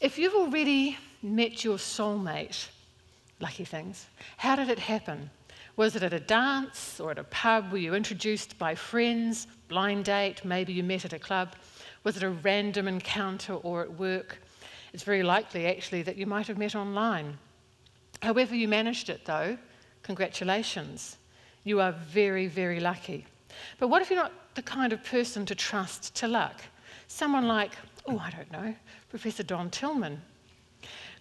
If you've already met your soulmate, lucky things, how did it happen? Was it at a dance or at a pub? Were you introduced by friends, blind date, maybe you met at a club? Was it a random encounter or at work? It's very likely, actually, that you might have met online. However you managed it, though, congratulations. You are very, very lucky. But what if you're not the kind of person to trust to luck? Someone like, oh, I don't know, Professor Don Tillman.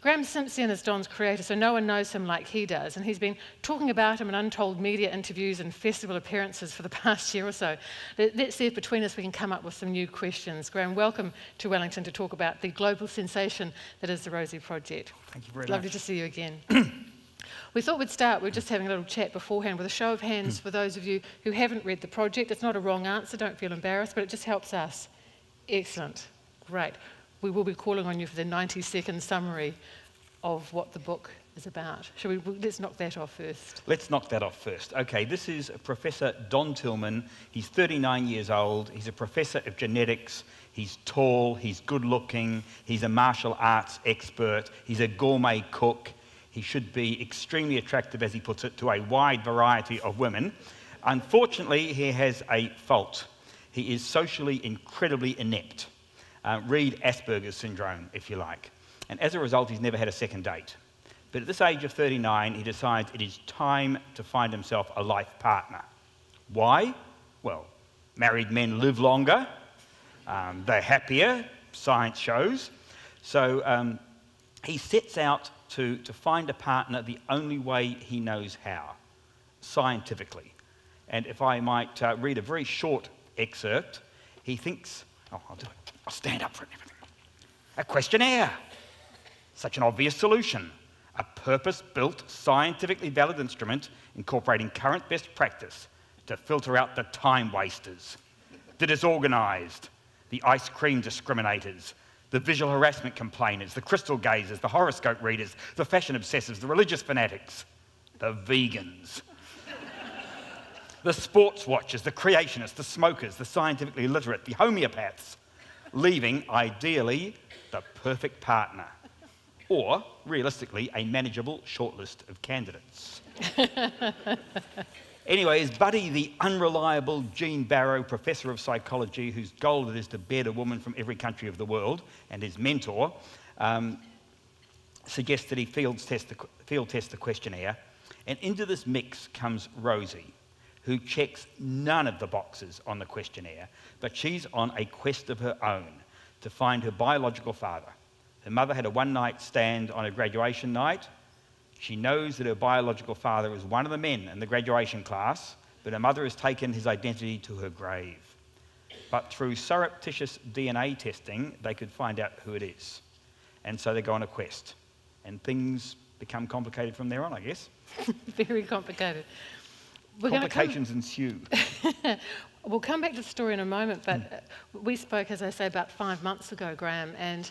Graeme Simsion is Don's creator, so no one knows him like he does, and he's been talking about him in untold media interviews and festival appearances for the past year or so. Let's see if between us we can come up with some new questions. Graeme, welcome to Wellington to talk about the global sensation that is the Rosie Project. Thank you very much. Lovely to see you again. We thought we'd start, we were just having a little chat beforehand, with a show of hands for those of you who haven't read the project. It's not a wrong answer, don't feel embarrassed, but it just helps us. Excellent, great. We will be calling on you for the 90-second summary of what the book is about. Let's knock that off first. Let's knock that off first. Okay, this is Professor Don Tillman. He's 39 years old. He's a professor of genetics. He's tall, he's good looking, he's a martial arts expert, he's a gourmet cook. He should be extremely attractive, as he puts it, to a wide variety of women. Unfortunately, he has a fault. He is socially incredibly inept. Read Asperger's syndrome, if you like. And as a result, he's never had a second date. But at this age of 39, he decides it is time to find himself a life partner. Why? Well, married men live longer, they're happier, science shows. So he sets out to find a partner the only way he knows how, scientifically. And if I might read a very short excerpt, he thinks, oh, I'll do it. I'll stand up for it and everything. A questionnaire. Such an obvious solution. A purpose-built, scientifically valid instrument incorporating current best practice to filter out the time wasters, the disorganized, the ice cream discriminators, the visual harassment complainers, the crystal gazers, the horoscope readers, the fashion obsessives, the religious fanatics, the vegans, the sports watchers, the creationists, the smokers, the scientifically illiterate, the homeopaths, leaving, ideally, the perfect partner, or, realistically, a manageable shortlist of candidates. Anyway, his buddy, the unreliable Jean Barrow, professor of psychology, whose goal it is to bed a woman from every country of the world, and his mentor, suggests that he field test the questionnaire, and into this mix comes Rosie, who checks none of the boxes on the questionnaire, but she's on a quest of her own to find her biological father. Her mother had a one-night stand on a graduation night. She knows that her biological father is one of the men in the graduation class, but her mother has taken his identity to her grave. But through surreptitious DNA testing, they could find out who it is. And so they go on a quest. And things become complicated from there on, I guess. Very complicated. Complications ensue. We'll come back to the story in a moment, but we spoke, as I say, about 5 months ago, Graeme, and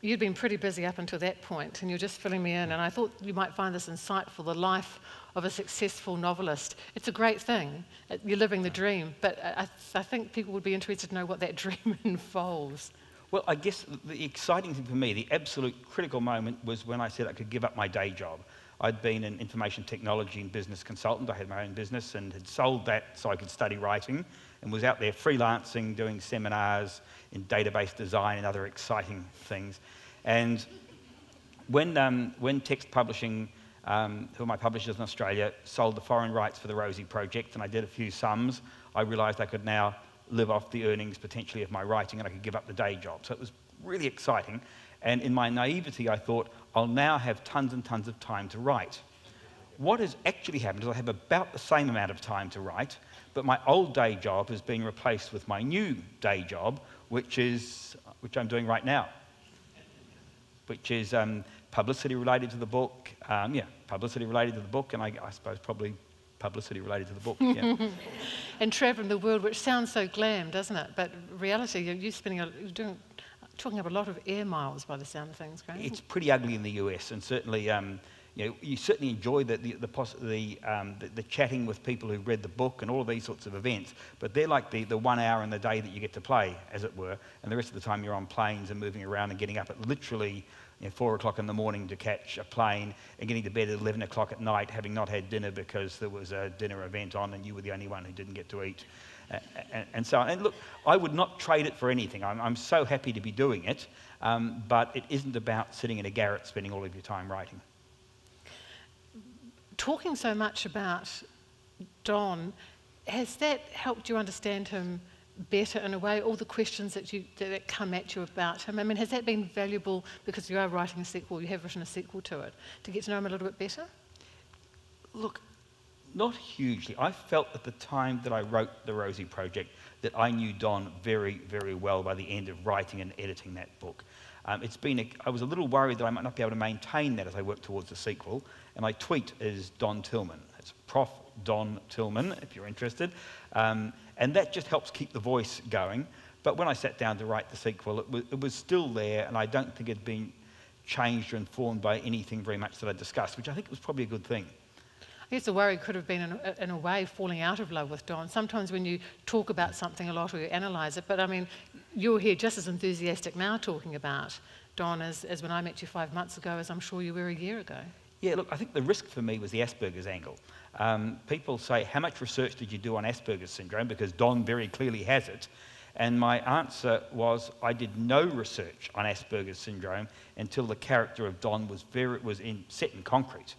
you'd been pretty busy up until that point, and you're just filling me in, and I thought you might find this insightful, the life of a successful novelist. It's a great thing. You're living the dream, but I think people would be interested to know what that dream involves. Well, I guess the exciting thing for me, the absolute critical moment, was when I said I could give up my day job. I'd been an information technology and business consultant. I had my own business and had sold that so I could study writing, and was out there freelancing, doing seminars in database design and other exciting things. And when Text Publishing, who are my publishers in Australia, sold the foreign rights for the Rosie Project, and I did a few sums, I realised I could now live off the earnings potentially of my writing, and I could give up the day job. So it was really exciting. And in my naivety, I thought, I'll now have tons and tons of time to write. What has actually happened is I have about the same amount of time to write, but my old day job is being replaced with my new day job, which I'm doing right now, which is publicity related to the book. Publicity related to the book, and I suppose probably publicity related to the book. Yeah. And travelling the world, which sounds so glam, doesn't it? But reality, you're talking up a lot of air miles by the sound of things, Graeme. It's pretty ugly in the US, and certainly you certainly enjoy the chatting with people who've read the book and all of these sorts of events, but they're like the 1 hour in the day that you get to play, as it were, and the rest of the time you're on planes and moving around and getting up at literally 4 o'clock in the morning to catch a plane and getting to bed at 11 o'clock at night, having not had dinner because there was a dinner event on and you were the only one who didn't get to eat, and so on. And look, I would not trade it for anything. I'm so happy to be doing it, but it isn't about sitting in a garret spending all of your time writing. Talking so much about Don, has that helped you understand him better in a way, all the questions that come at you about him? I mean, has that been valuable because you are writing a sequel, you have written a sequel to it, to get to know him a little bit better? Look, not hugely. I felt at the time that I wrote The Rosie Project that I knew Don very, very well by the end of writing and editing that book. I was a little worried that I might not be able to maintain that as I worked towards the sequel, and I tweet as Don Tillman. It's Prof. Don Tillman, if you're interested. And that just helps keep the voice going. But when I sat down to write the sequel, it was still there, and I don't think it had been changed or informed by anything very much that I discussed, which I think was probably a good thing. I guess the worry could have been, in a way, falling out of love with Don. Sometimes when you talk about something a lot or you analyse it, but I mean, you're here just as enthusiastic now talking about Don as when I met you 5 months ago, as I'm sure you were a year ago. Yeah, look, I think the risk for me was the Asperger's angle. People say, how much research did you do on Asperger's syndrome? Because Don very clearly has it. And my answer was, I did no research on Asperger's syndrome until the character of Don was set in concrete.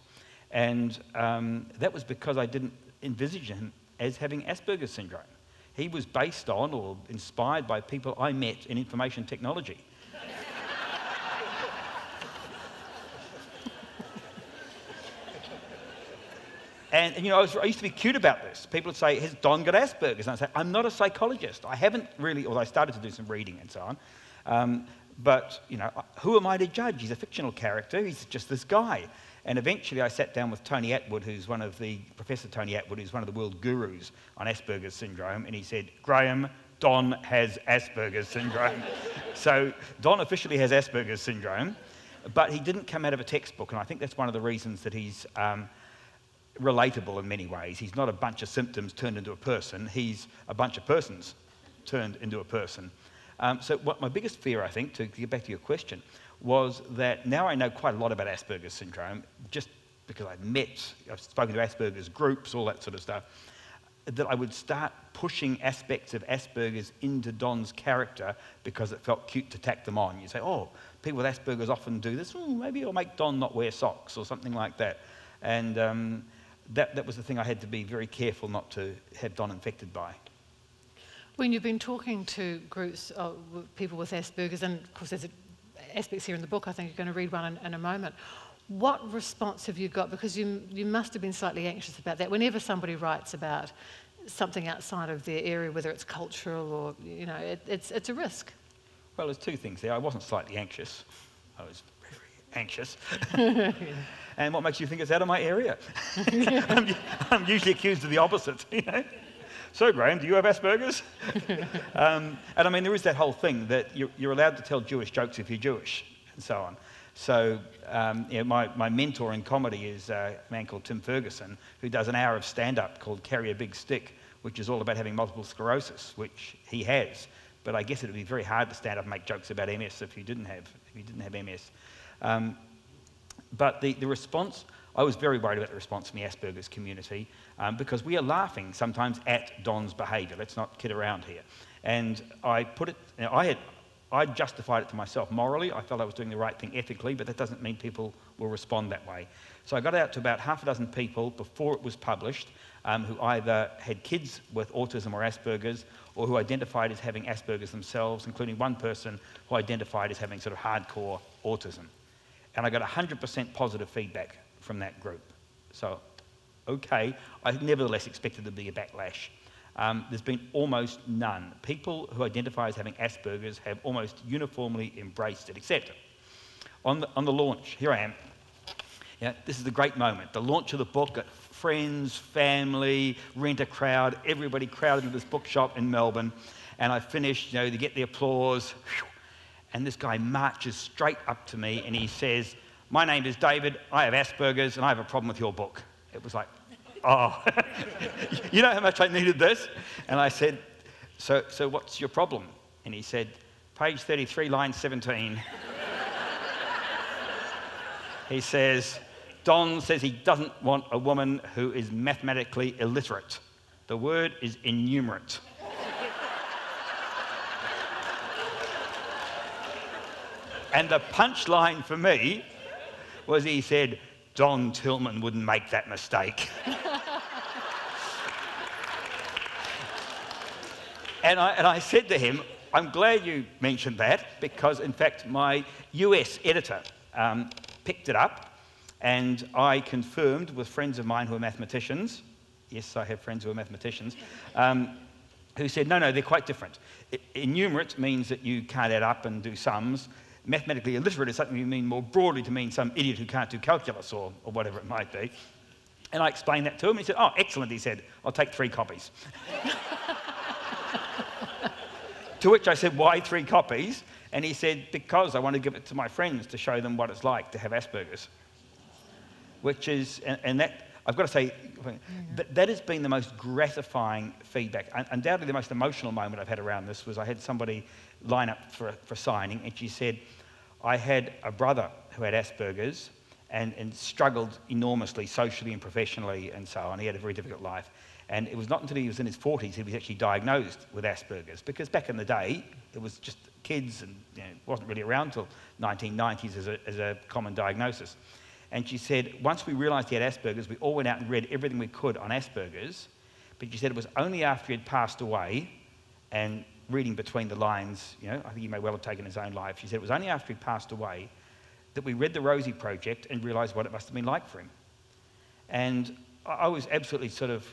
And that was because I didn't envisage him as having Asperger's syndrome. He was based on or inspired by people I met in information technology. And I used to be cute about this. People would say, has Don got Asperger's? And I'd say, I'm not a psychologist. I haven't really, although I started to do some reading and so on. But who am I to judge? He's a fictional character. He's just this guy. And eventually I sat down with Tony Attwood, Professor Tony Attwood, who's one of the world gurus on Asperger's syndrome, and he said, Graeme, Don has Asperger's syndrome. So Don officially has Asperger's syndrome, but he didn't come out of a textbook, and I think that's one of the reasons that he's relatable in many ways. He's not a bunch of symptoms turned into a person, he's a bunch of persons turned into a person. So what my biggest fear, I think, to get back to your question, was that now I know quite a lot about Asperger's syndrome, just because I've spoken to Asperger's groups, all that sort of stuff, that I would start pushing aspects of Asperger's into Don's character because it felt cute to tack them on. You say, oh, people with Asperger's often do this, maybe I'll make Don not wear socks or something like that. And that was the thing I had to be very careful not to have Don infected by. When you've been talking to groups of people with Asperger's, and of course there's aspects here in the book, I think you're going to read one in a moment, what response have you got? Because you must have been slightly anxious about that. Whenever somebody writes about something outside of their area, whether it's cultural or, it's a risk. Well, there's two things there. I wasn't slightly anxious. I was very, very anxious. And what makes you think it's out of my area? I'm usually accused of the opposite, So, Graeme, do you have Asperger's? And I mean, there is that whole thing that you're allowed to tell Jewish jokes if you're Jewish, and so on. So, my mentor in comedy is a man called Tim Ferguson, who does an hour of stand-up called Carry a Big Stick, which is all about having multiple sclerosis, which he has. But I guess it would be very hard to stand up and make jokes about MS if you didn't have MS. But the response, I was very worried about the response from the Asperger's community because we are laughing sometimes at Don's behaviour. Let's not kid around here. And I put it, I justified it to myself morally. I felt I was doing the right thing ethically, but that doesn't mean people will respond that way. So I got out to about half a dozen people before it was published who either had kids with autism or Asperger's or who identified as having Asperger's themselves, including one person who identified as having sort of hardcore autism. And I got 100% positive feedback from that group. So, okay, I nevertheless expected there to be a backlash. There's been almost none. People who identify as having Asperger's have almost uniformly embraced it, except on the launch. Here I am. This is the great moment. The launch of the book, got friends, family, rent-a-crowd, everybody crowded into this bookshop in Melbourne. And I finished, they get the applause. And this guy marches straight up to me and he says, my name is David, I have Asperger's, and I have a problem with your book. It was like, oh, you know how much I needed this? And I said, so what's your problem? And he said, page 33, line 17. He says, Don says he doesn't want a woman who is mathematically illiterate. The word is innumerate. And the punchline for me was he said, Don Tillman wouldn't make that mistake. And I said to him, I'm glad you mentioned that, because in fact my US editor picked it up, and I confirmed with friends of mine who are mathematicians, yes, I have friends who are mathematicians, who said, no, they're quite different. Innumerate means that you can't add up and do sums. Mathematically illiterate is something you mean more broadly to mean some idiot who can't do calculus or whatever it might be. And I explained that to him. He said, oh, excellent, he said, I'll take 3 copies. To which I said, why 3 copies? And he said, because I want to give it to my friends to show them what it's like to have Asperger's. Which is, and that, I've got to say, that has been the most gratifying feedback. Undoubtedly the most emotional moment I've had around this was I had somebody line up for signing, and she said, I had a brother who had Asperger's and struggled enormously socially and professionally and so on. He had a very difficult life. And it was not until he was in his 40s he was actually diagnosed with Asperger's, because back in the day it was just kids, and it wasn't really around until 1990s as a common diagnosis. And she said, once we realised he had Asperger's, we all went out and read everything we could on Asperger's, but she said it was only after he had passed away, and reading between the lines, I think he may well have taken his own life, she said it was only after he passed away that we read the Rosie Project and realised what it must have been like for him. And I was absolutely sort of,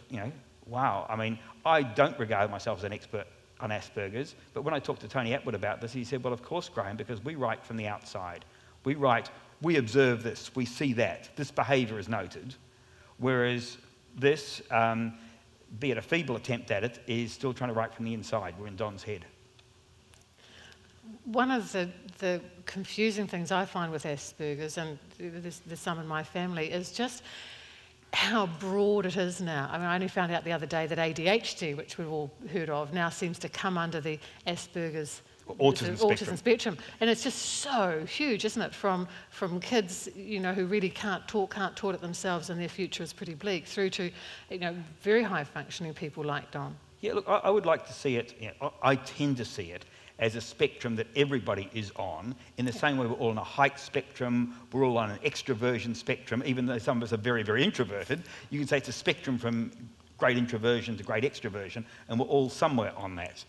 wow. I mean, I don't regard myself as an expert on Asperger's, but when I talked to Tony Atwood about this, he said, well, of course, Graeme, because we write from the outside. We observe this, we see that, this behaviour is noted, whereas this, be it a feeble attempt at it, is still trying to write from the inside. We're in Don's head. One of the confusing things I find with Asperger's, and there's some in my family, is just how broad it is now. I mean, I only found out the other day that ADHD, which we've all heard of, now seems to come under the Asperger's autism spectrum. And it's just so huge, isn't it? From kids, who really can't talk it themselves, and their future is pretty bleak, through to, very high functioning people like Don. Yeah, look, I would like to see it, I tend to see it as a spectrum that everybody is on, in the same way we're all on a height spectrum, we're all on an extroversion spectrum, even though some of us are very, very introverted. You can say it's a spectrum from great introversion to great extroversion, and we're all somewhere on that.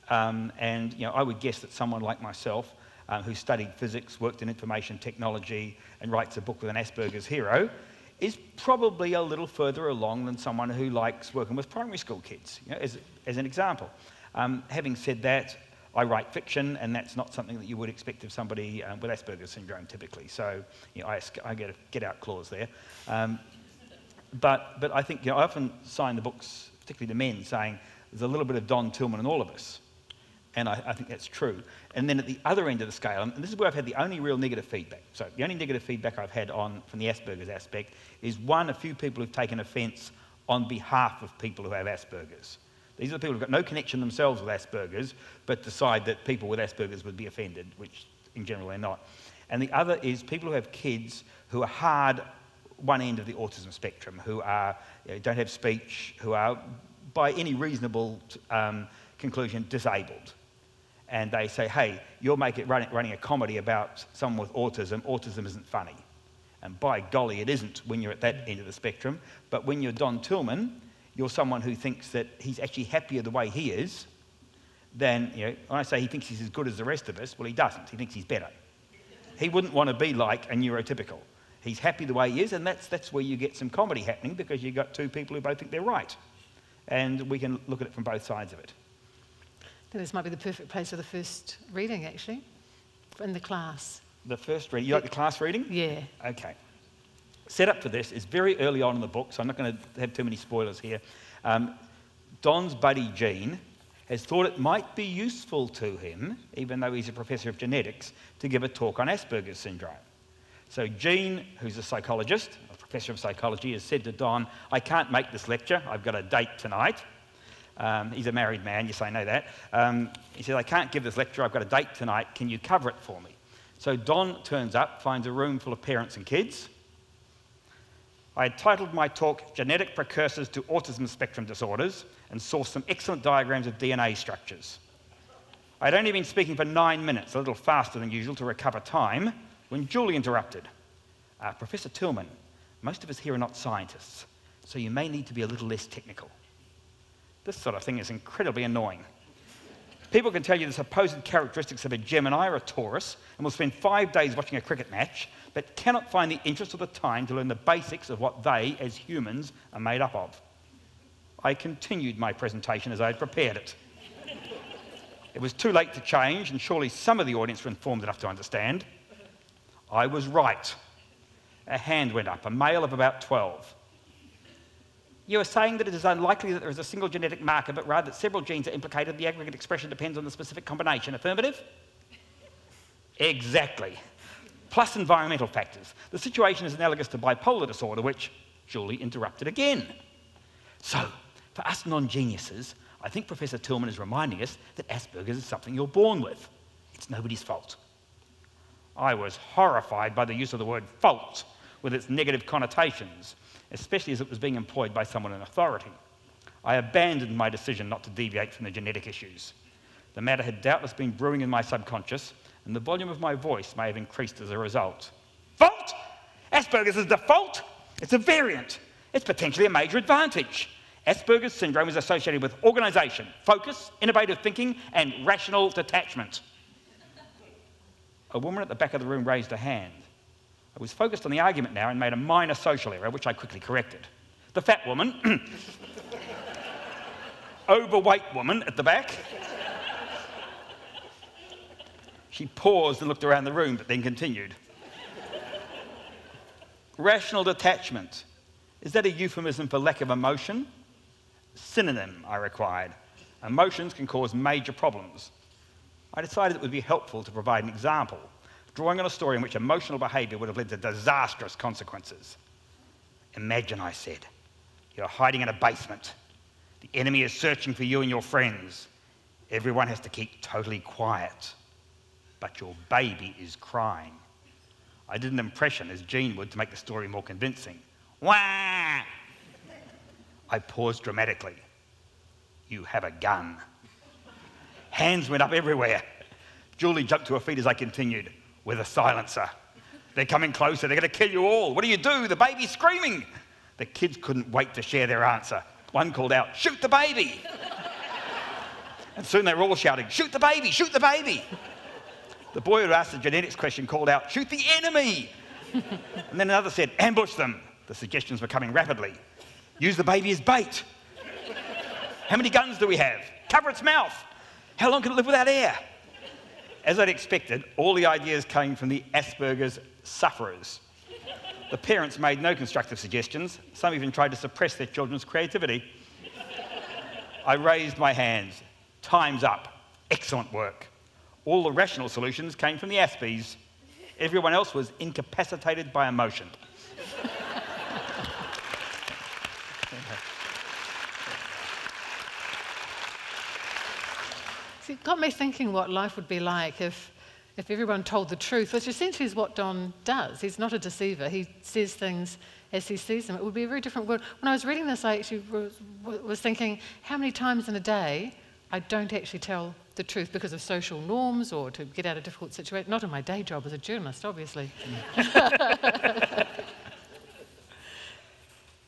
I would guess that someone like myself, who studied physics, worked in information technology, and writes a book with an Asperger's hero, is probably a little further along than someone who likes working with primary school kids, as an example. Having said that, I write fiction, and that's not something that you would expect of somebody with Asperger's syndrome typically. So I get a get-out clause there. But I think I often sign the books, particularly to men, saying there's a little bit of Don Tillman in all of us. And I think that's true. And then at the other end of the scale, and this is where I've had the only real negative feedback. So the only negative feedback I've had from the Asperger's aspect is, a few people who've taken offence on behalf of people who have Asperger's. These are the people who've got no connection themselves with Asperger's, but decide that people with Asperger's would be offended, which in general they're not. And the other is people who have kids who are hard one end of the autism spectrum, who are, don't have speech, who are, by any reasonable conclusion, disabled. And they say, hey, you're running a comedy about someone with autism. Autism isn't funny. And by golly, it isn't when you're at that end of the spectrum. But when you're Don Tillman, you're someone who thinks that he's actually happier the way he is than, when I say he thinks he's as good as the rest of us, well, he doesn't. He thinks he's better. He wouldn't want to be like a neurotypical. He's happy the way he is, and that's where you get some comedy happening, because you've got two people who both think they're right. And we can look at it from both sides of it. This might be the perfect place for the first reading, actually, in the class. The first reading? You like the class reading? Yeah. Okay. Set up for this is very early on in the book, so I'm not going to have too many spoilers here. Don's buddy Gene has thought it might be useful to him, even though he's a professor of genetics, to give a talk on Asperger's syndrome. So Jean, who's a psychologist, a professor of psychology, has said to Don, I can't make this lecture, I've got a date tonight. He's a married man, yes, I know that. He said, I can't give this lecture, I've got a date tonight, can you cover it for me? So Don turns up, finds a room full of parents and kids. I had titled my talk, Genetic Precursors to Autism Spectrum Disorders, and sourced some excellent diagrams of DNA structures. I'd only been speaking for 9 minutes, a little faster than usual to recover time, when Julie interrupted. Professor Tillman, most of us here are not scientists, so you may need to be a little less technical. This sort of thing is incredibly annoying. People can tell you the supposed characteristics of a Gemini or a Taurus, and will spend 5 days watching a cricket match, but cannot find the interest or the time to learn the basics of what they, as humans, are made up of. I continued my presentation as I had prepared it. It was too late to change, and surely some of the audience were informed enough to understand. I was right. A hand went up, a male of about 12. You are saying that it is unlikely that there is a single genetic marker, but rather that several genes are implicated. The aggregate expression depends on the specific combination. Affirmative? Exactly. Plus environmental factors. The situation is analogous to bipolar disorder, which Julie interrupted again. So, for us non-geniuses, I think Professor Tillman is reminding us that Asperger's is something you're born with. It's nobody's fault. I was horrified by the use of the word fault with its negative connotations, especially as it was being employed by someone in authority. I abandoned my decision not to deviate from the genetic issues. The matter had doubtless been brewing in my subconscious, and the volume of my voice may have increased as a result. Fault? Asperger's is the fault? It's a variant. It's potentially a major advantage. Asperger's syndrome is associated with organisation, focus, innovative thinking, and rational detachment. A woman at the back of the room raised a hand. I was focused on the argument now and made a minor social error, which I quickly corrected. The fat woman, overweight woman at the back. She paused and looked around the room, but then continued. Rational detachment. Is that a euphemism for lack of emotion? Synonym, I required. Emotions can cause major problems. I decided it would be helpful to provide an example, drawing on a story in which emotional behaviour would have led to disastrous consequences. Imagine, I said, you're hiding in a basement. The enemy is searching for you and your friends. Everyone has to keep totally quiet. But your baby is crying. I did an impression, as Jean would, to make the story more convincing. Wah! I paused dramatically. You have a gun. Hands went up everywhere. Julie jumped to her feet as I continued. With a silencer. They're coming closer. They're going to kill you all. What do? The baby's screaming. The kids couldn't wait to share their answer. One called out, shoot the baby. And soon they were all shouting, shoot the baby, shoot the baby. The boy who asked the genetics question called out, shoot the enemy. And then another said, ambush them. The suggestions were coming rapidly. Use the baby as bait. How many guns do we have? Cover its mouth. How long can it live without air? As I'd expected, all the ideas came from the Asperger's sufferers. The parents made no constructive suggestions. Some even tried to suppress their children's creativity. I raised my hands. Time's up. Excellent work. All the rational solutions came from the Aspies. Everyone else was incapacitated by emotion. It got me thinking what life would be like if everyone told the truth, which essentially is what Don does. He's not a deceiver. He says things as he sees them. It would be a very different world. When I was reading this, I actually was thinking how many times in a day I don't actually tell the truth because of social norms or to get out of difficult situations. Not in my day job as a journalist, obviously.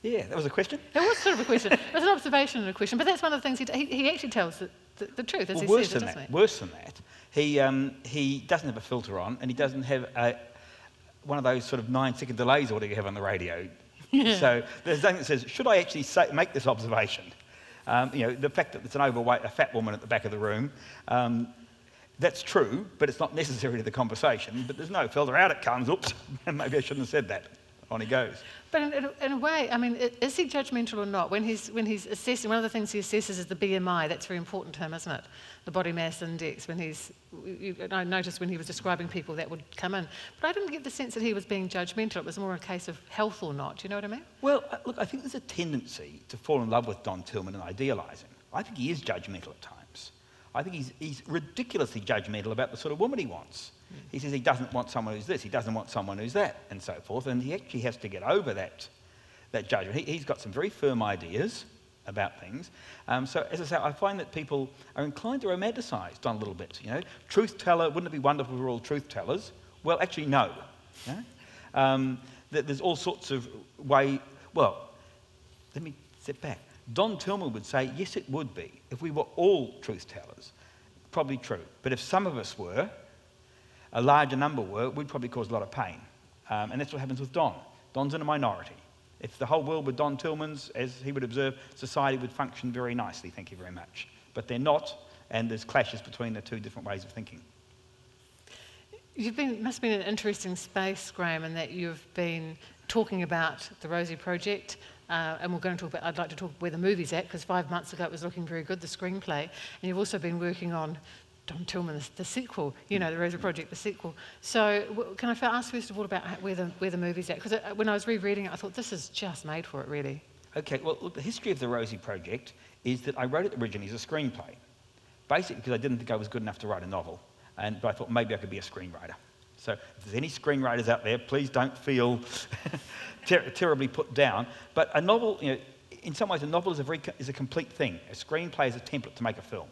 Yeah, that was a question? It was sort of a question. It was an observation and a question. But that's one of the things he actually tells the truth, as he says it, doesn't he? Worse than that, he doesn't have a filter on, and he doesn't have one of those sort of 9-second delays or whatever you have on the radio. Yeah. So there's something that says, should I actually make this observation? The fact that it's a fat woman at the back of the room, that's true, but it's not necessary to the conversation. But there's no filter. Out it comes. Oops, maybe I shouldn't have said that. on he goes. But in a way, I mean, is he judgmental or not? When he's assessing, one of the things he assesses is the BMI. That's very important to him, isn't it? The body mass index. I noticed when he was describing people that would come in. But I didn't get the sense that he was being judgmental. It was more a case of health or not. Do you know what I mean? Well, look, I think there's a tendency to fall in love with Don Tillman and idealise him. I think he is judgmental at times. I think he's ridiculously judgmental about the sort of woman he wants. He says he doesn't want someone who's this, he doesn't want someone who's that, and so forth, and he actually has to get over that judgment. He's got some very firm ideas about things. So, as I say, I find that people are inclined to romanticise Don a little bit. You know, truth teller, wouldn't it be wonderful if we were all truth tellers? Well, actually, no. You know? There's all sorts of well, let me step back. Don Tillman would say, yes, it would be. If we were all truth tellers, probably true. But if some of us were, a larger number were, we'd probably cause a lot of pain. And that's what happens with Don. Don's in a minority. If the whole world were Don Tillman's, as he would observe, society would function very nicely, thank you very much. But they're not, and there's clashes between the two different ways of thinking. Must have been an interesting space, Graeme, in that you've been talking about the Rosie Project, and we're going to talk about, I'd like to talk where the movie's at, because 5 months ago it was looking very good, the screenplay, and you've also been working on Don Tillman, the sequel, you know, the Rosie Project, the sequel. So can I ask first of all about where the movie's at? Because when I was rereading it, I thought this is just made for it, really. Okay, well, look, the history of the Rosie Project is that I wrote it originally as a screenplay, basically because I didn't think I was good enough to write a novel, but I thought maybe I could be a screenwriter. So if there's any screenwriters out there, please don't feel terribly put down. But a novel, you know, in some ways, a novel is a complete thing. A screenplay is a template to make a film,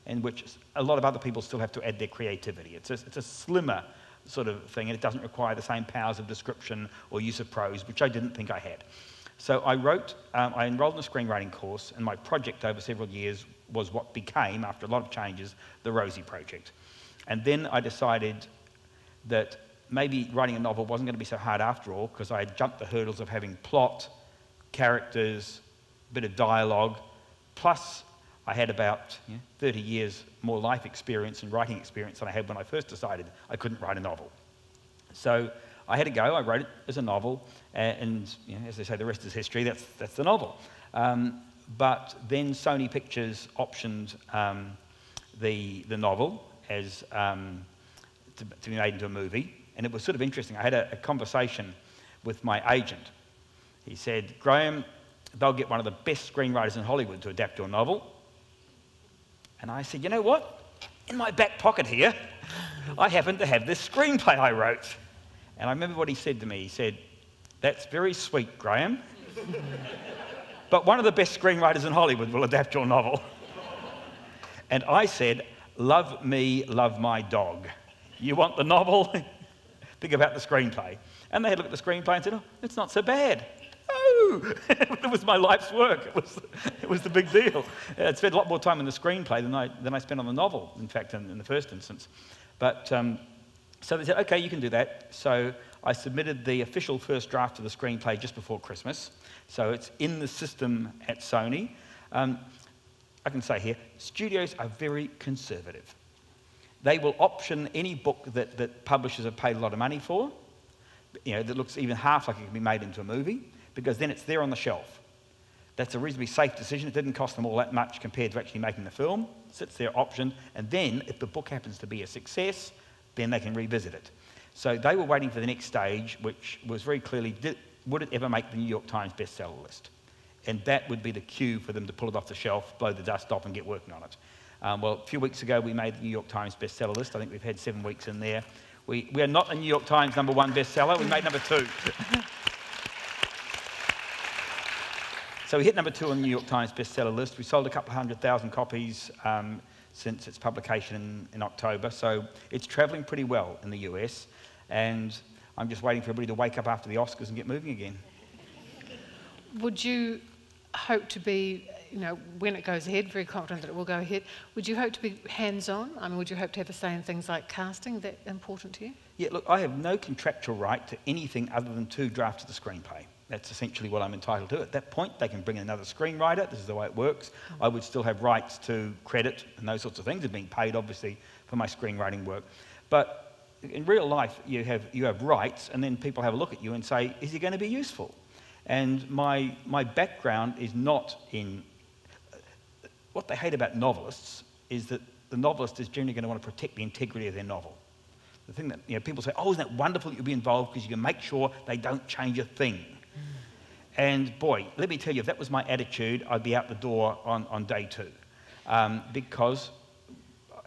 in which a lot of other people still have to add their creativity. It's a slimmer sort of thing, and it doesn't require the same powers of description or use of prose, which I didn't think I had. So I enrolled in a screenwriting course, and my project over several years was what became, after a lot of changes, the Rosie Project. And then I decided that maybe writing a novel wasn't going to be so hard after all, because I had jumped the hurdles of having plot, characters, a bit of dialogue, plus I had about 30 years more life experience and writing experience than I had when I first decided I couldn't write a novel. So I had to go. I wrote it as a novel, and as they say, the rest is history. That's the novel. But then Sony Pictures optioned the novel as to be made into a movie, and it was sort of interesting. I had a conversation with my agent. He said, Graeme, they'll get one of the best screenwriters in Hollywood to adapt your novel. And I said, you know what? In my back pocket here, I happen to have this screenplay I wrote. And I remember what he said to me. He said, that's very sweet, Graeme, but one of the best screenwriters in Hollywood will adapt your novel. And I said, love me, love my dog. You want the novel? Think about the screenplay. And they had a look at the screenplay and said, oh, it's not so bad. Oh, it was my life's work. It was the big deal. I'd spent a lot more time in the screenplay than I spent on the novel, in fact, in the first instance. But so they said, okay, you can do that. So I submitted the official first draft of the screenplay just before Christmas. So it's in the system at Sony. I can say here, studios are very conservative. They will option any book that publishers have paid a lot of money for, that looks even half like it can be made into a movie, because then it's there on the shelf. That's a reasonably safe decision. It didn't cost them all that much compared to actually making the film. It sits there optioned, and then if the book happens to be a success, then they can revisit it. So they were waiting for the next stage, which was very clearly, would it ever make the New York Times bestseller list? And that would be the cue for them to pull it off the shelf, blow the dust off, and get working on it. Well, a few weeks ago, we made the New York Times bestseller list. I think we've had 7 weeks in there. We are not a New York Times #1 bestseller. We made #2. So we hit #2 on the New York Times bestseller list. We sold a couple of 100,000 copies since its publication in October. So it's travelling pretty well in the US. And I'm just waiting for everybody to wake up after the Oscars and get moving again. Would you hope to be, when it goes ahead, very confident that it will go ahead, would you hope to be hands-on? I mean, would you hope to have a say in things like casting? Is that important to you? Yeah, look, I have no contractual right to anything other than 2 drafts of the screenplay. That's essentially what I'm entitled to. At that point, they can bring in another screenwriter. This is the way it works. I would still have rights to credit and those sorts of things. I'm being paid, obviously, for my screenwriting work. But in real life, you have rights, and then people have a look at you and say, is he going to be useful? And my background is not in... What they hate about novelists is that the novelist is generally going to want to protect the integrity of their novel. The thing that, people say, oh, isn't that wonderful that you'll be involved because you can make sure they don't change a thing. And boy, let me tell you, if that was my attitude, I'd be out the door on day 2. Because,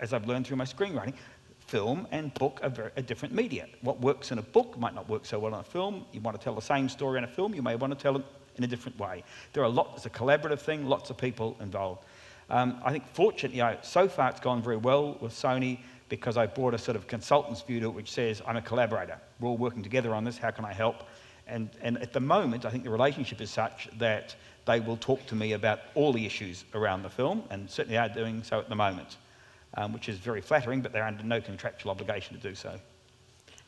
as I've learned through my screenwriting, film and book are different media. What works in a book might not work so well in a film. You want to tell the same story in a film, you may want to tell it in a different way. It's a collaborative thing, lots of people involved. I think fortunately, so far it's gone very well with Sony because I brought a sort of consultant's view to it which says, I'm a collaborator. We're all working together on this, how can I help? And at the moment, I think the relationship is such that they will talk to me about all the issues around the film, and certainly are doing so at the moment, which is very flattering, but they're under no contractual obligation to do so.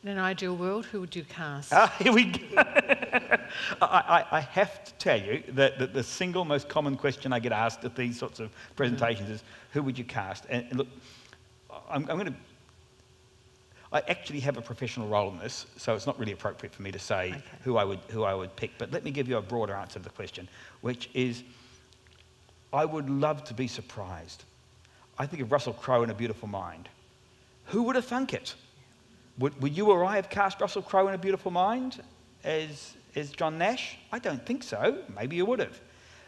In an ideal world, who would you cast? Here we go. I have to tell you that the single most common question I get asked at these sorts of presentations is, who would you cast? And look, I actually have a professional role in this, so it's not really appropriate for me to say who I would pick. But let me give you a broader answer to the question, which is, I would love to be surprised. I think of Russell Crowe in A Beautiful Mind. Who would have thunk it? Would you or I have cast Russell Crowe in A Beautiful Mind as John Nash? I don't think so. Maybe you would have.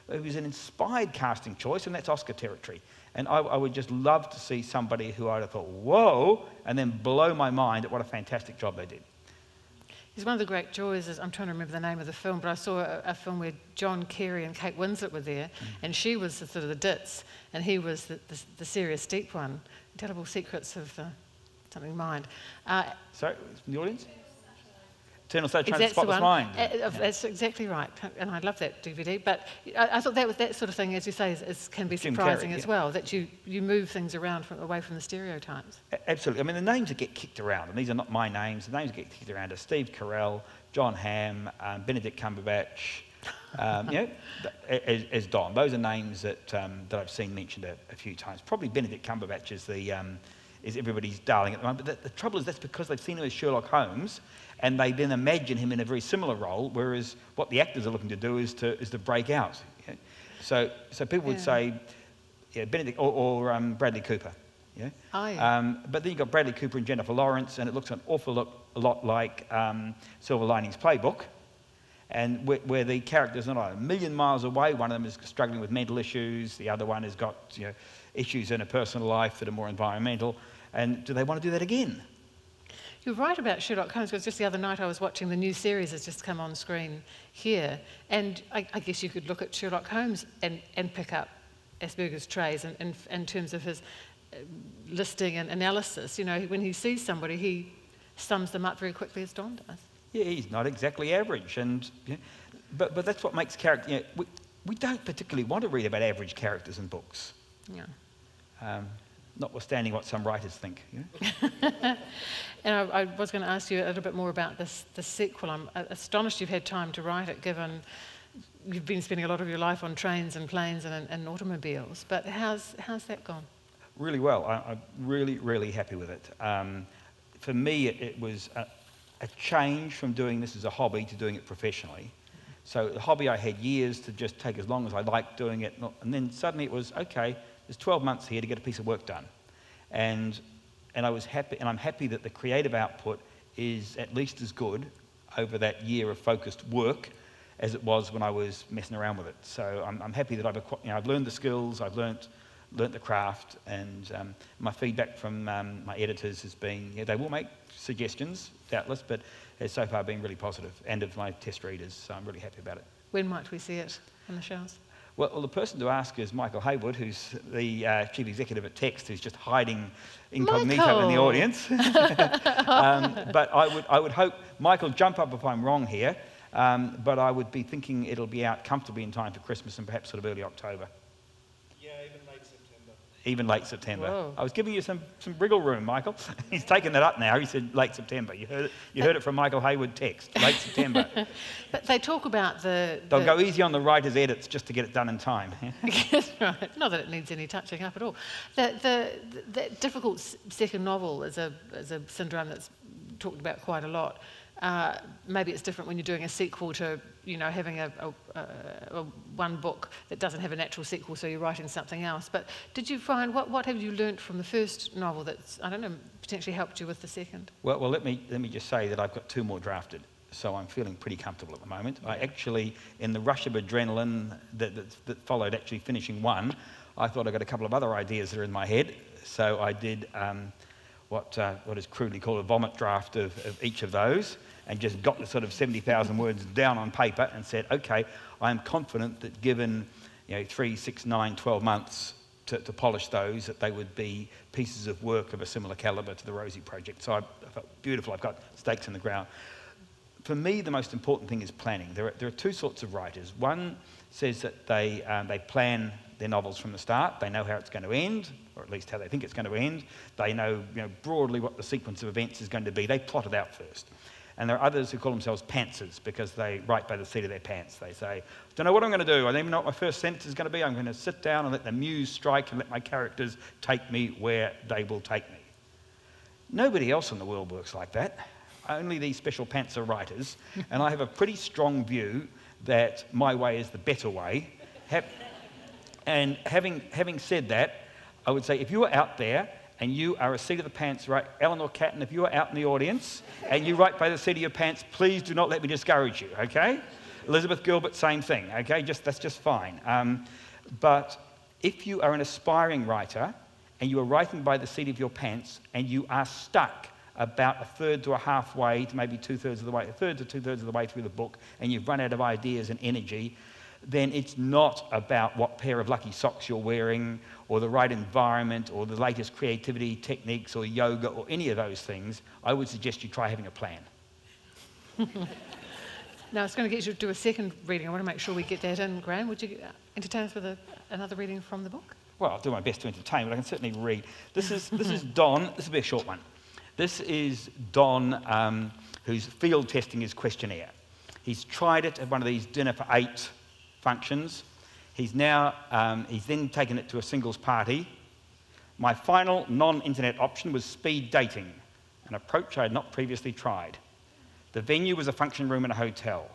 It was an inspired casting choice, and that's Oscar territory. And I would just love to see somebody who I'd have thought, whoa, and then blow my mind at what a fantastic job they did. It's one of the great joys, I'm trying to remember the name of the film, but I saw a film where John Kerry and Kate Winslet were there, and she was the sort of the ditz, and he was the serious, deep one. Terrible Secrets of something mind. Sorry, from the audience? Eternal Sunshine of the That's the Spotless one. Mind. That's exactly right, and I love that DVD. But I thought that sort of thing, as you say, can be surprising as well, that you move things around away from the stereotypes. Absolutely. I mean, the names that get kicked around, and these are not my names, the names that get kicked around are Steve Carell, John Hamm, Benedict Cumberbatch, as Don. Those are names that I've seen mentioned a few times. Probably Benedict Cumberbatch is everybody's darling at the moment. But the trouble is that's because they've seen him as Sherlock Holmes, and they then imagine him in a very similar role, whereas what the actors are looking to do is to break out. So people would say, Benedict or Bradley Cooper. Yeah. Oh, yeah. But then you've got Bradley Cooper and Jennifer Lawrence, and it looks an awful lot like Silver Linings Playbook, and where the characters are not a million miles away. One of them is struggling with mental issues, the other one has got issues in her personal life that are more environmental. And do they want to do that again? You're right about Sherlock Holmes, because just the other night I was watching the new series that's just come on screen here, and I guess you could look at Sherlock Holmes and pick up Asperger's traits in terms of his listing and analysis. When he sees somebody, he sums them up very quickly, as Don does. Yeah, he's not exactly average, but that's what makes character. We don't particularly want to read about average characters in books. Yeah. Notwithstanding what some writers think. And I was going to ask you a little bit more about the sequel. I'm astonished you've had time to write it, given you've been spending a lot of your life on trains and planes and automobiles. But how's that gone? Really well. I'm really, really happy with it. For me, it was a change from doing this as a hobby to doing it professionally. So the hobby, I had years to just take as long as I liked doing it, and then suddenly it was, okay, there's 12 months here to get a piece of work done. And I was happy, and I'm happy that the creative output is at least as good over that year of focused work as it was when I was messing around with it. So I'm happy that I've learned the skills, I've learnt the craft, and my feedback from my editors has been, they will make suggestions, doubtless, but has so far been really positive, and of my test readers, so I'm really happy about it. When might we see it on the shelves? Well, the person to ask is Michael Haywood, who's the chief executive at Text, who's just hiding incognito in the audience. But I would hope, Michael, jump up if I'm wrong here, but I would be thinking it'll be out comfortably in time for Christmas and perhaps sort of early October. Yeah, even late September. Even late September. Whoa. I was giving you some wriggle room, Michael. He's taken that up now. He said late September. You heard it from Michael Haywood Text, late September. But they talk about They'll go easy on the writer's edits just to get it done in time. That's right. Not that it needs any touching up at all. The difficult second novel is a syndrome that's talked about quite a lot. Maybe it's different when you're doing a sequel to, having a one book that doesn't have a natural sequel, so you're writing something else. But did you find, what have you learnt from the first novel that's, I don't know, potentially helped you with the second? Well, let me just say that I've got 2 more drafted, so I'm feeling pretty comfortable at the moment. I actually, in the rush of adrenaline that followed actually finishing one, I thought I got a couple of other ideas that are in my head, so I did what is crudely called a vomit draft of each of those, and just got the sort of 70,000 words down on paper and said, okay, I'm confident that given 3, 6, 9, 12 months to polish those, that they would be pieces of work of a similar calibre to the Rosie project. So I felt beautiful. I've got stakes in the ground. For me, the most important thing is planning. There are 2 sorts of writers. One says that they plan their novels from the start. They know how it's going to end, or at least how they think it's going to end. They know, broadly what the sequence of events is going to be. They plot it out first. And there are others who call themselves pantsers because they write by the seat of their pants. They say, don't know what I'm going to do. I don't even know what my first sentence is going to be. I'm going to sit down and let the muse strike and let my characters take me where they will take me. Nobody else in the world works like that. Only these special pantser writers. And I have a pretty strong view that my way is the better way. And having said that, I would say if you are out there and you are a seat of the pants, right? Eleanor Catton, if you are out in the audience and you write by the seat of your pants, please do not let me discourage you, okay? Elizabeth Gilbert, same thing, okay? That's just fine. But if you are an aspiring writer and you are writing by the seat of your pants and you are stuck about a third to a halfway to maybe a third to 2/3 of the way through the book, and you've run out of ideas and energy, then it's not about what pair of lucky socks you're wearing or the right environment or the latest creativity techniques or yoga or any of those things. I would suggest you try having a plan. Now, it's going to get you to do a second reading. I want to make sure we get that in. Graeme, would you entertain us with another reading from the book? Well, I'll do my best to entertain, but I can certainly read. This is Don. This will be a short one. This is Don, who's field testing his questionnaire. He's tried it at one of these dinner for 8 functions. He's then taken it to a singles party. My final non-internet option was speed dating, an approach I had not previously tried. The venue was a function room in a hotel.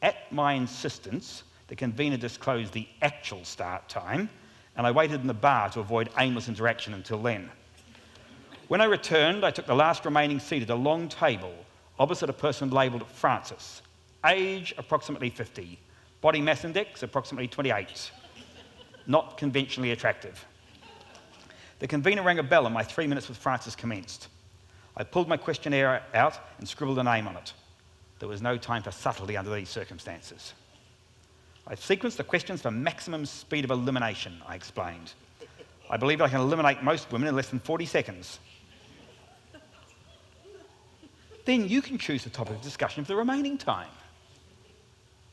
At my insistence, the convener disclosed the actual start time, and I waited in the bar to avoid aimless interaction until then. When I returned, I took the last remaining seat at a long table opposite a person labelled Francis. Age, approximately 50. Body mass index, approximately 28. Not conventionally attractive. The convener rang a bell and my 3 minutes with Francis commenced. I pulled my questionnaire out and scribbled a name on it. There was no time for subtlety under these circumstances. I sequenced the questions for maximum speed of elimination, I explained. I believe I can eliminate most women in less than 40 seconds. Then you can choose the topic of discussion for the remaining time.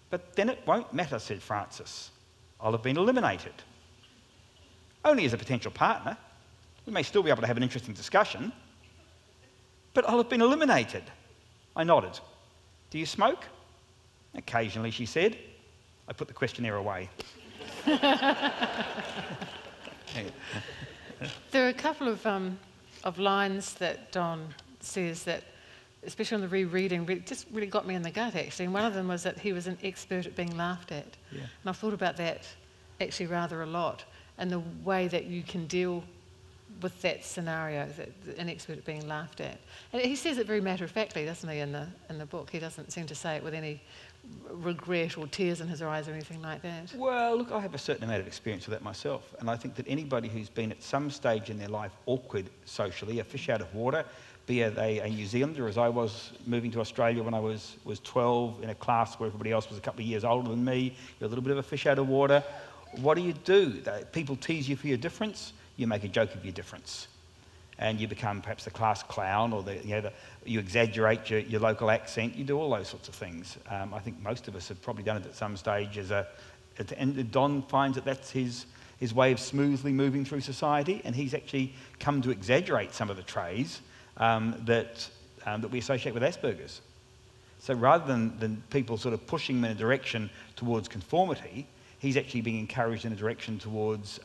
But then it won't matter, said Francis. I'll have been eliminated. Only as a potential partner. We may still be able to have an interesting discussion. But I'll have been eliminated. I nodded. Do you smoke? Occasionally, she said. I put the questionnaire away. There are a couple of lines that Don says that, especially on the rereading, just really got me in the gut, actually. And one of them was that he was an expert at being laughed at. Yeah. And I've thought about that actually rather a lot, and the way that you can deal with that scenario, that an expert at being laughed at. And he says it very matter-of-factly, doesn't he, in the book? He doesn't seem to say it with any regret or tears in his eyes or anything like that. Well, look, I have a certain amount of experience with that myself, and I think that anybody who's been at some stage in their life awkward socially, a fish out of water, be they a New Zealander, as I was moving to Australia when I was 12 in a class where everybody else was a couple of years older than me, you're a little bit of a fish out of water. What do? People tease you for your difference, you make a joke of your difference. And you become perhaps the class clown, or you exaggerate your local accent. You do all those sorts of things. I think most of us have probably done it at some stage. And Don finds that that's his way of smoothly moving through society, and he's actually come to exaggerate some of the traits that we associate with Asperger's. So rather than people sort of pushing him in a direction towards conformity, he's actually being encouraged in a direction towards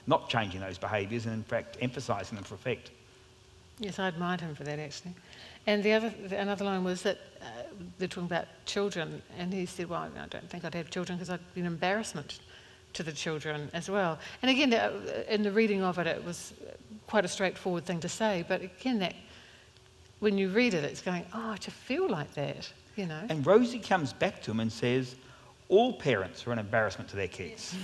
not changing those behaviours and, in fact, emphasising them for effect. Yes, I admired him for that, actually. And another line was that they're talking about children, and he said, well, I don't think I'd have children because I'd be an embarrassment to the children as well. And again, in the reading of it, it was quite a straightforward thing to say, but again, that when you read it, it's going, oh, to feel like that, you know. And Rosie comes back to him and says, all parents are an embarrassment to their kids.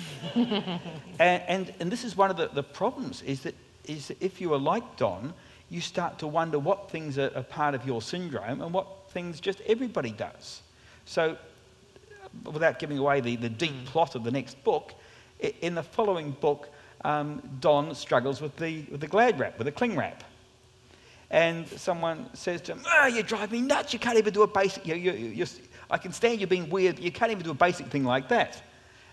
and this is one of the problems, is that if you are like Don, you start to wonder what things are part of your syndrome and what things just everybody does. So, without giving away the deep plot of the next book, in the following book, Don struggles with the glad wrap, with the cling wrap. And someone says to him, oh, you drive me nuts, you can't even do a basic, I can stand you being weird, but you can't even do a basic thing like that.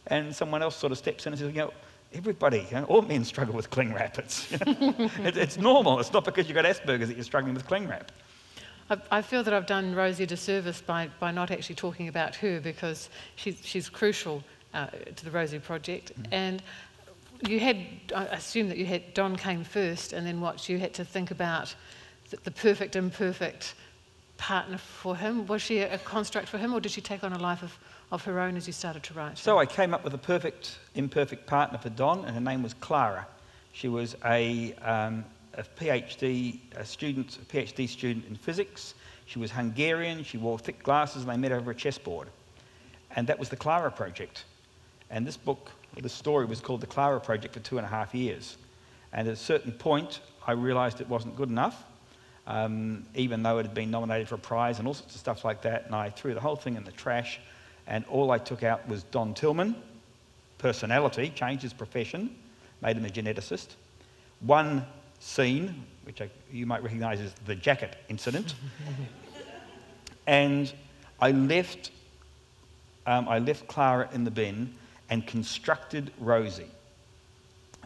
And someone else sort of steps in and says, everybody, all men struggle with cling wrap. It's normal. It's not because you've got Asperger's that you're struggling with cling wrap. I feel that I've done Rosie a disservice by not actually talking about her, because she's crucial to the Rosie project. And I assume that you had, Don came first, and then you had to think about the perfect, imperfect partner for him. Was she a construct for him, or did she take on a life of her own as you started to write? So I came up with a perfect, imperfect partner for Don, and her name was Clara. She was a PhD student in physics. She was Hungarian, she wore thick glasses, and they met over a chessboard. And that was the Clara Project. And this story was called the Clara Project for 2.5 years. And at a certain point, I realised it wasn't good enough, even though it had been nominated for a prize and all sorts of stuff like that, and I threw the whole thing in the trash, and all I took out was Don Tillman, personality, changed his profession, made him a geneticist. One scene, which you might recognise as the jacket incident, and I left Clara in the bin and constructed Rosie.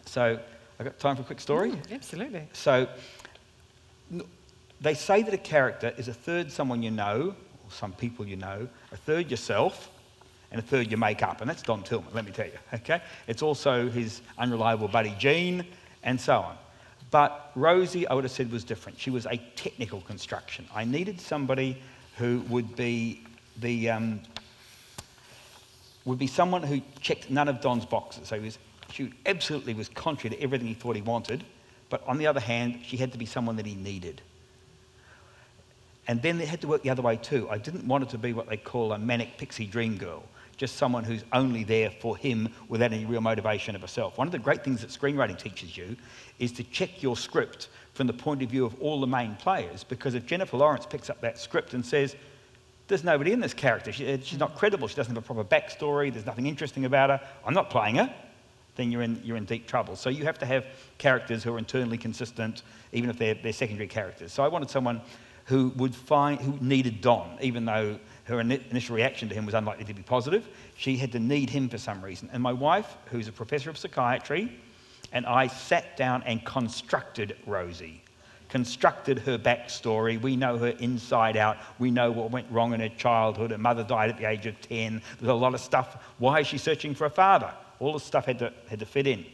So, I've got time for a quick story? Absolutely. So, they say that a character is a third someone you know, or some people you know, a third yourself, and a third you make up. And that's Don Tillman, let me tell you, okay? It's also his unreliable buddy Jean, and so on. But Rosie, I would have said, was different. She was a technical construction. I needed somebody who would be someone who checked none of Don's boxes. So she absolutely was contrary to everything he thought he wanted, but on the other hand, she had to be someone that he needed. And then it had to work the other way too. I didn't want her to be what they call a manic pixie dream girl, just someone who's only there for him without any real motivation of herself. One of the great things that screenwriting teaches you is to check your script from the point of view of all the main players, because if Jennifer Lawrence picks up that script and says, there's nobody in this character, she's not credible, she doesn't have a proper backstory, there's nothing interesting about her, I'm not playing her, then you're in deep trouble. So you have to have characters who are internally consistent, even if they're secondary characters. So I wanted someone who needed Don, even though her initial reaction to him was unlikely to be positive. She had to need him for some reason. And my wife, who's a professor of psychiatry, and I sat down and constructed Rosie, constructed her backstory. We know her inside out. We know what went wrong in her childhood. Her mother died at the age of 10. There's a lot of stuff. Why is she searching for a father? All this stuff had to fit in.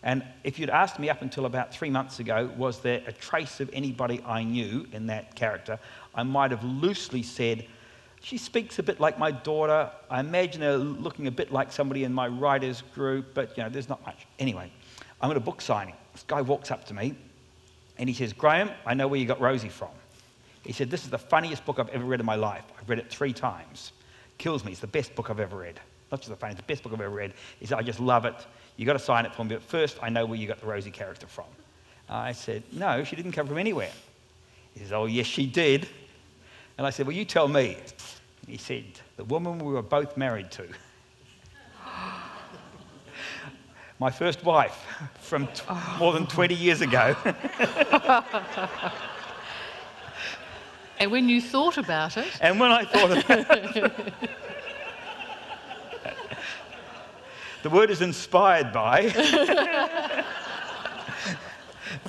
And if you'd asked me up until about 3 months ago, was there a trace of anybody I knew in that character, I might have loosely said, she speaks a bit like my daughter. I imagine her looking a bit like somebody in my writers group, but there's not much. Anyway, I'm at a book signing. This guy walks up to me and he says, Graeme, I know where you got Rosie from. He said, this is the funniest book I've ever read in my life. I've read it 3 times. Kills me. It's the best book I've ever read. Not just the funniest, the best book I've ever read. He said, I just love it. You got to sign it for me, but first I know where you got the Rosie character from. I said, no, she didn't come from anywhere. He says, oh, yes, she did. And I said, well, you tell me. He said, the woman we were both married to. My first wife from more than 20 years ago. And when you thought about it... And when I thought about it... The word is inspired by,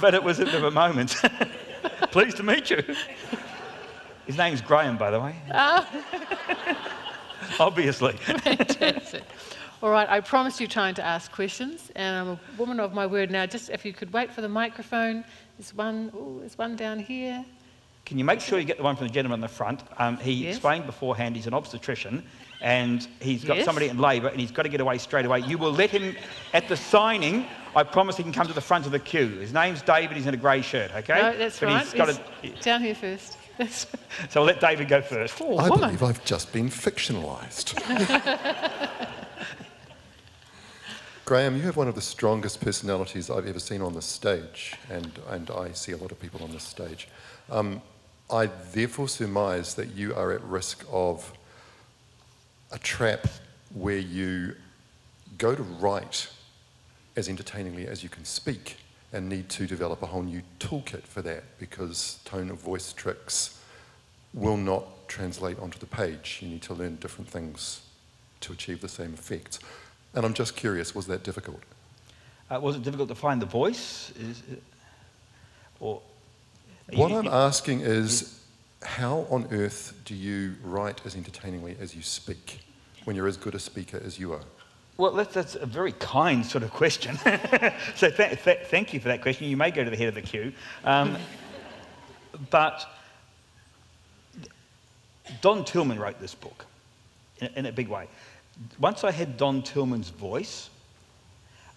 but it was at the moment. Pleased to meet you. His name's Graeme, by the way. Obviously. Fantastic. All right, I promised you time to ask questions, and I'm a woman of my word now. Just if you could wait for the microphone. There's one down here. Can you make sure you get the one from the gentleman in the front? He explained beforehand he's an obstetrician and he's got somebody in labour and he's got to get away straight away. You will let him, at the signing, I promise he can come to the front of the queue. His name's David, he's in a grey shirt, okay? No, that's but right. He's got down here first. So I'll let David go first. I believe I've just been fictionalised. Graeme, you have one of the strongest personalities I've ever seen on this stage, and I see a lot of people on this stage. I therefore surmise that you are at risk of a trap where you go to write as entertainingly as you can speak and need to develop a whole new toolkit for that, because tone of voice tricks will not translate onto the page. You need to learn different things to achieve the same effect. And I'm just curious, was that difficult? Was it difficult to find the voice? What I'm asking is, how on earth do you write as entertainingly as you speak when you're as good a speaker as you are? Well, that's a very kind sort of question. So thank you for that question. You may go to the head of the queue. But Don Tillman wrote this book in a big way. Once I had Don Tillman's voice,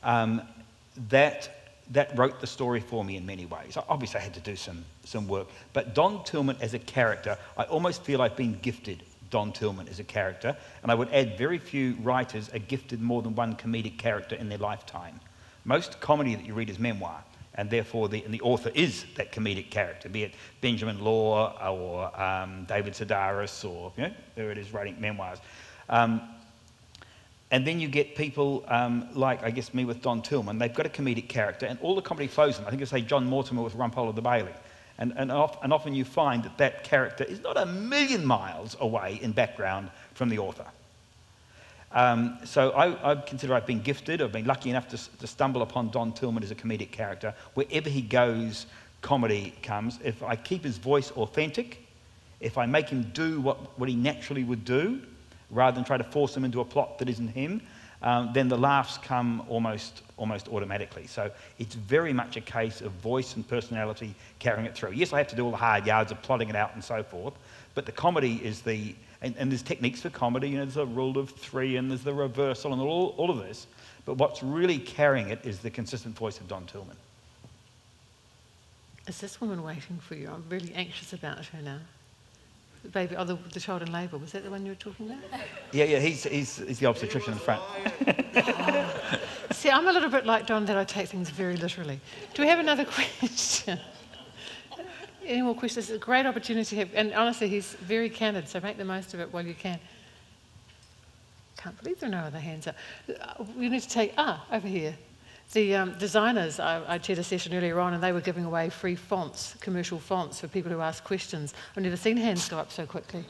that wrote the story for me in many ways. Obviously, I had to do some work. But Don Tillman as a character, I almost feel I've been gifted Don Tillman as a character, and I would add very few writers are gifted more than one comedic character in their lifetime. Most comedy that you read is memoir, and therefore the author is that comedic character, be it Benjamin Law or David Sedaris, or there it is, writing memoirs. And then you get people like, I guess, me with Don Tillman. They've got a comedic character, and all the comedy flows in. I think I say John Mortimer with Rumpole of the Bailey. And often you find that character is not a million miles away in background from the author. So I consider I've been gifted. I've been lucky enough to stumble upon Don Tillman as a comedic character. Wherever he goes, comedy comes. If I keep his voice authentic, if I make him do what he naturally would do, rather than try to force him into a plot that isn't him, then the laughs come almost automatically. So it's very much a case of voice and personality carrying it through. Yes, I have to do all the hard yards of plotting it out and so forth, but the comedy is and there's techniques for comedy, there's a rule of three and there's the reversal and all of this, but what's really carrying it is the consistent voice of Don Tillman. Is this woman waiting for you? I'm really anxious about her now. The baby, the child in labour, was that the one you were talking about? Yeah, he's the obstetrician in front. See, I'm a little bit like Don, that I take things very literally. Do we have another question? Any more questions? It's a great opportunity to have, and honestly, he's very candid, so make the most of it while you can. Can't believe there are no other hands up. We need to take, over here. The designers, I chaired a session earlier on, and they were giving away free fonts, commercial fonts, for people who ask questions. I've never seen hands go up so quickly.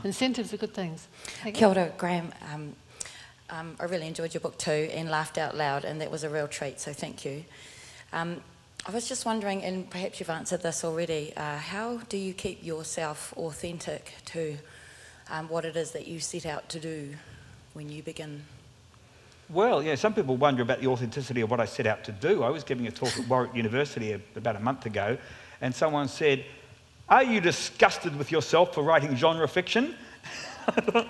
Incentives are good things. Kia ora, Graeme. I really enjoyed your book too and laughed out loud, and that was a real treat, so thank you. I was just wondering, and perhaps you've answered this already, how do you keep yourself authentic to what it is that you set out to do when you begin? Well, yeah, some people wonder about the authenticity of what I set out to do. I was giving a talk at Warwick University about a month ago, and someone said, "Are you disgusted with yourself for writing genre fiction?" I thought,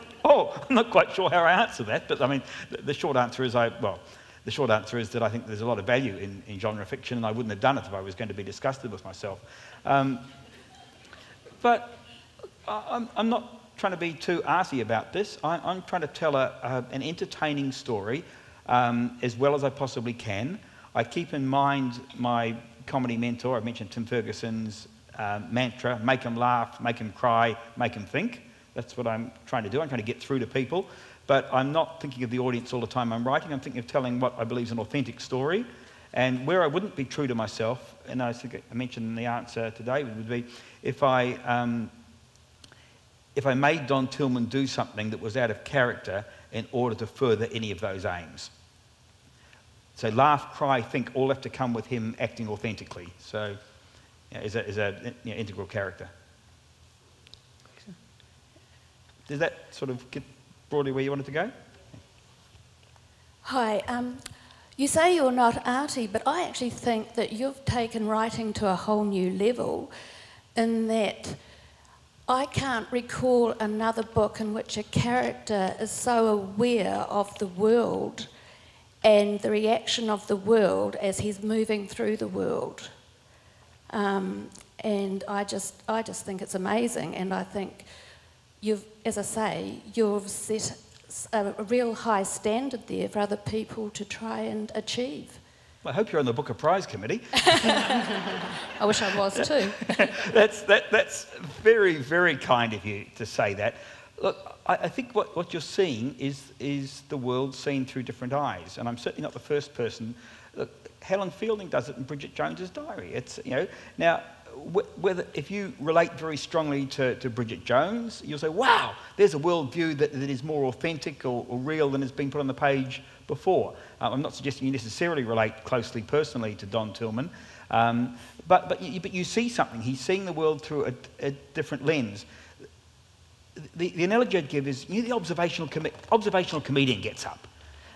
I'm not quite sure how I answer that, but I mean, the short answer is that I think there's a lot of value in genre fiction, and I wouldn't have done it if I was going to be disgusted with myself. But I'm not trying to be too arsey about this. I'm trying to tell an entertaining story as well as I possibly can. I keep in mind my comedy mentor, I mentioned Tim Ferguson's mantra, make them laugh, make them cry, make them think. That's what I'm trying to do. I'm trying to get through to people, but I'm not thinking of the audience all the time I'm writing. I'm thinking of telling what I believe is an authentic story. And where I wouldn't be true to myself, and I think I mentioned in the answer to David, would be if I made Don Tillman do something that was out of character in order to further any of those aims. So laugh, cry, think all have to come with him acting authentically. So as an integral character. Does that sort of get broadly where you wanted to go? Hi. You say you're not arty, but I actually think that you've taken writing to a whole new level. in that I can't recall another book in which a character is so aware of the world and the reaction of the world as he's moving through the world. And I just think it's amazing, and I think you've set a real high standard there for other people to try and achieve. Well, I hope you're on the Booker Prize committee. I wish I was too. That's very, very kind of you to say that. Look, I think what you're seeing is the world seen through different eyes, and I'm certainly not the first person. Look, Helen Fielding does it in Bridget Jones's diary. It's, you know, now, whether if you relate very strongly to Bridget Jones, you'll say, wow, there's a worldview that is more authentic or real than has been put on the page before. I'm not suggesting you necessarily relate closely personally to Don Tillman, but you see something. He's seeing the world through a different lens. The analogy I'd give is, you know, the observational comedian gets up.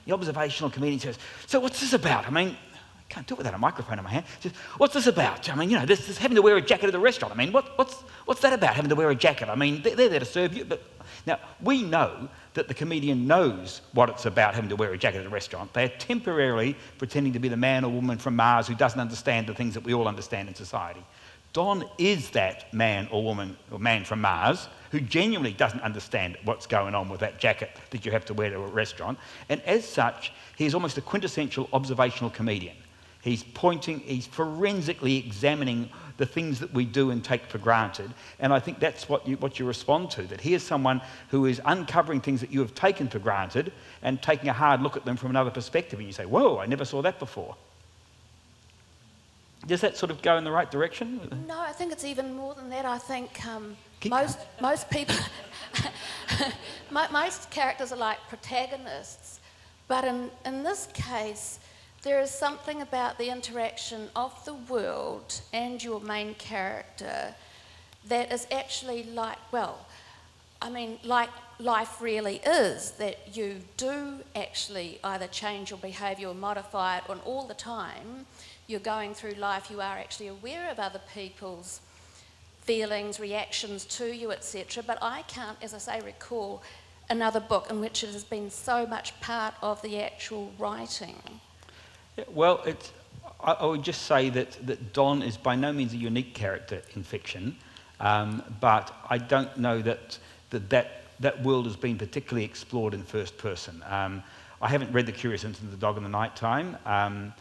The observational comedian says, so what's this about? I mean, I can't do it without a microphone in my hand. Just, what's this about? I mean, you know, this having to wear a jacket at a restaurant. I mean, what's that about, having to wear a jacket? I mean, they're there to serve you. But now, we know that the comedian knows what it's about, having to wear a jacket at a restaurant. They're temporarily pretending to be the man or woman from Mars who doesn't understand the things that we all understand in society. Don is that man or woman or man from Mars who genuinely doesn't understand what's going on with that jacket that you have to wear to a restaurant. And as such, he's almost a quintessential observational comedian. He's forensically examining the things that we do and take for granted. And I think that's what you respond to, that here's someone who is uncovering things that you have taken for granted and taking a hard look at them from another perspective. And you say, whoa, I never saw that before. Does that sort of go in the right direction? No, I think it's even more than that. I think most people, most characters are like protagonists, but in this case, there is something about the interaction of the world and your main character that is actually like, well, I mean, like life really is, that you do actually either change your behaviour or modify it, and all the time you're going through life, you are actually aware of other people's feelings, reactions to you, etc. But I can't, as I say, recall another book in which it has been so much part of the actual writing. Yeah, well, I would just say that Don is by no means a unique character in fiction, but I don't know that world has been particularly explored in first person. I haven't read The Curious Incident of the Dog in the Night Time,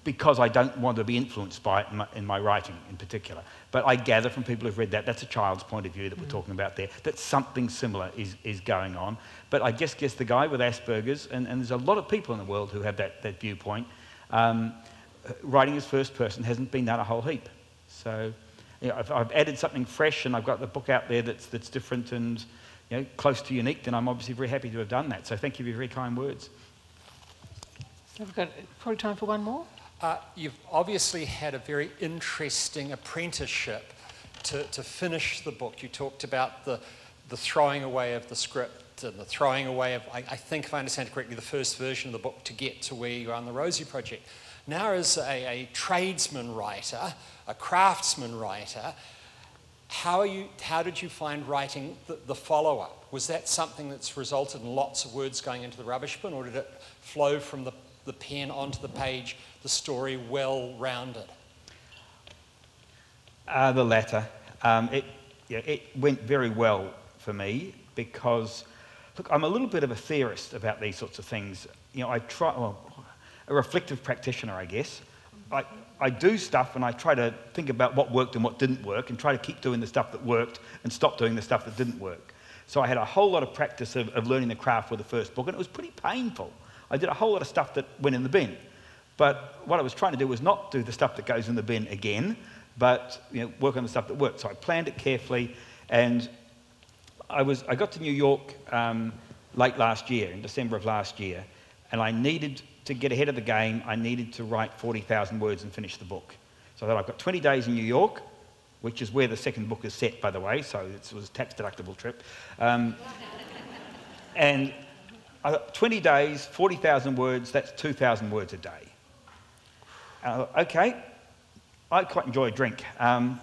because I don't want to be influenced by it in my writing in particular. But I gather from people who've read that's a child's point of view that we're talking about there, that something similar is going on. But I just guess the guy with Asperger's, and there's a lot of people in the world who have that viewpoint, writing as first person hasn't been done a whole heap. So, you know, if I've added something fresh and I've got the book out there that's different and, you know, close to unique, then I'm obviously very happy to have done that. So thank you for your very kind words. We've got probably time for one more. You've obviously had a very interesting apprenticeship to finish the book. You talked about the throwing away of the script and the throwing away of, I think if I understand it correctly, the first version of the book to get to where you are on the Rosie Project. Now as a tradesman writer, a craftsman writer, how did you find writing the follow-up? Was that something that's resulted in lots of words going into the rubbish bin, or did it flow from the pen onto the page, the story well-rounded? The latter. It went very well for me because, look, I'm a little bit of a theorist about these sorts of things. You know, a reflective practitioner, I guess. I do stuff and I try to think about what worked and what didn't work and try to keep doing the stuff that worked and stop doing the stuff that didn't work. So I had a whole lot of practice of learning the craft with the first book, and it was pretty painful. I did a whole lot of stuff that went in the bin. But what I was trying to do was not do the stuff that goes in the bin again, but, you know, work on the stuff that worked. So I planned it carefully, and I got to New York late last year, in December of last year, and I needed to get ahead of the game. I needed to write 40,000 words and finish the book. So I thought, I've got 20 days in New York, which is where the second book is set, by the way, so it was a tax-deductible trip. And 20 days, 40,000 words, that's 2,000 words a day. Okay, I quite enjoy a drink. And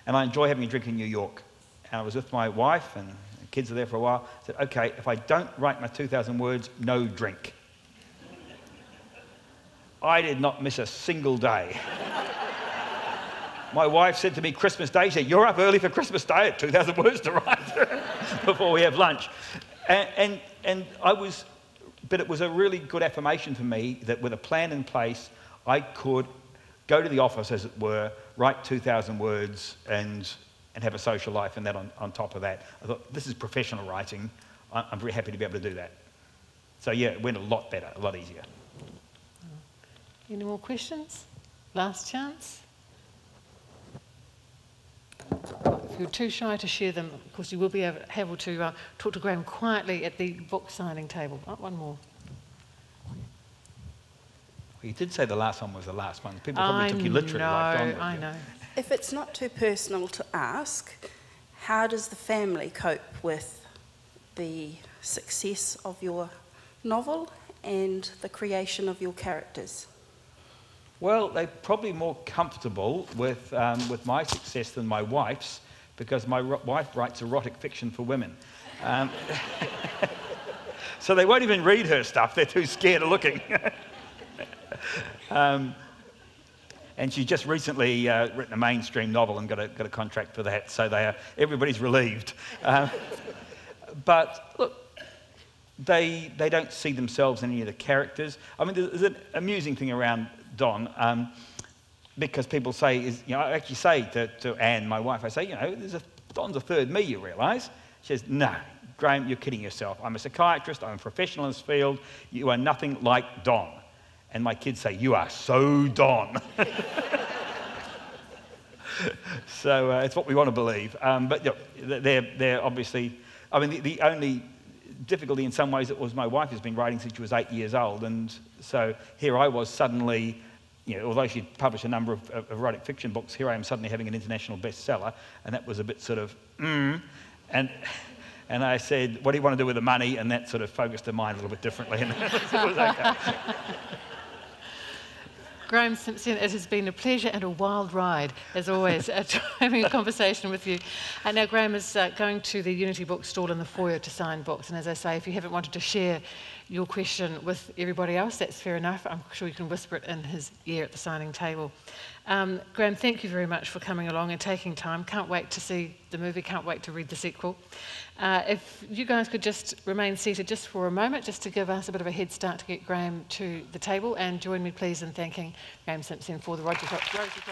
and I enjoy having a drink in New York. And I was with my wife, and the kids are there for a while. I said, okay, if I don't write my 2,000 words, no drink. I did not miss a single day. My wife said to me Christmas Day, she said, you're up early for Christmas Day at 2,000 words to write before we have lunch. And but it was a really good affirmation for me that with a plan in place, I could go to the office, as it were, write 2,000 words and have a social life and that on top of that. I thought, this is professional writing. I'm very happy to be able to do that. So yeah, it went a lot better, a lot easier. Any more questions? Last chance. If you're too shy to share them, of course you will be able to talk to Graeme quietly at the book signing table. Oh, one more. Well, you did say the last one was the last one. People probably took you literally. I know. If it's not too personal to ask, how does the family cope with the success of your novel and the creation of your characters? Well, they're probably more comfortable with my success than my wife's, because my wife writes erotic fiction for women. So they won't even read her stuff. They're too scared of looking. And she just recently written a mainstream novel and got a contract for that, so everybody's relieved. But look, they don't see themselves in any of the characters. I mean, there's an amusing thing around Don, because people say, I actually say to Anne, my wife, I say, Don's a third me, you realise? She says, no, Graeme, you're kidding yourself. I'm a psychiatrist, I'm a professional in this field, you are nothing like Don. And my kids say, you are so Don. So it's what we want to believe. But they're obviously, I mean, the only difficulty in some ways it was my wife has been writing since she was 8 years old, and so here I was suddenly, although she'd published a number of erotic fiction books, here I am suddenly having an international bestseller, and that was a bit sort of, and I said, what do you want to do with the money? And that sort of focused her mind a little bit differently, and it was okay. Graeme Simsion, it has been a pleasure and a wild ride, as always, having a conversation with you. And now Graeme is going to the Unity bookstall in the foyer to sign books. And as I say, if you haven't wanted to share your question with everybody else, that's fair enough. I'm sure you can whisper it in his ear at the signing table. Graeme, thank you very much for coming along and taking time. Can't wait to see the movie, can't wait to read the sequel. If you guys could just remain seated just for a moment, just to give us a bit of a head start to get Graeme to the table, and join me please in thanking Graeme Simsion for the Rosie Project.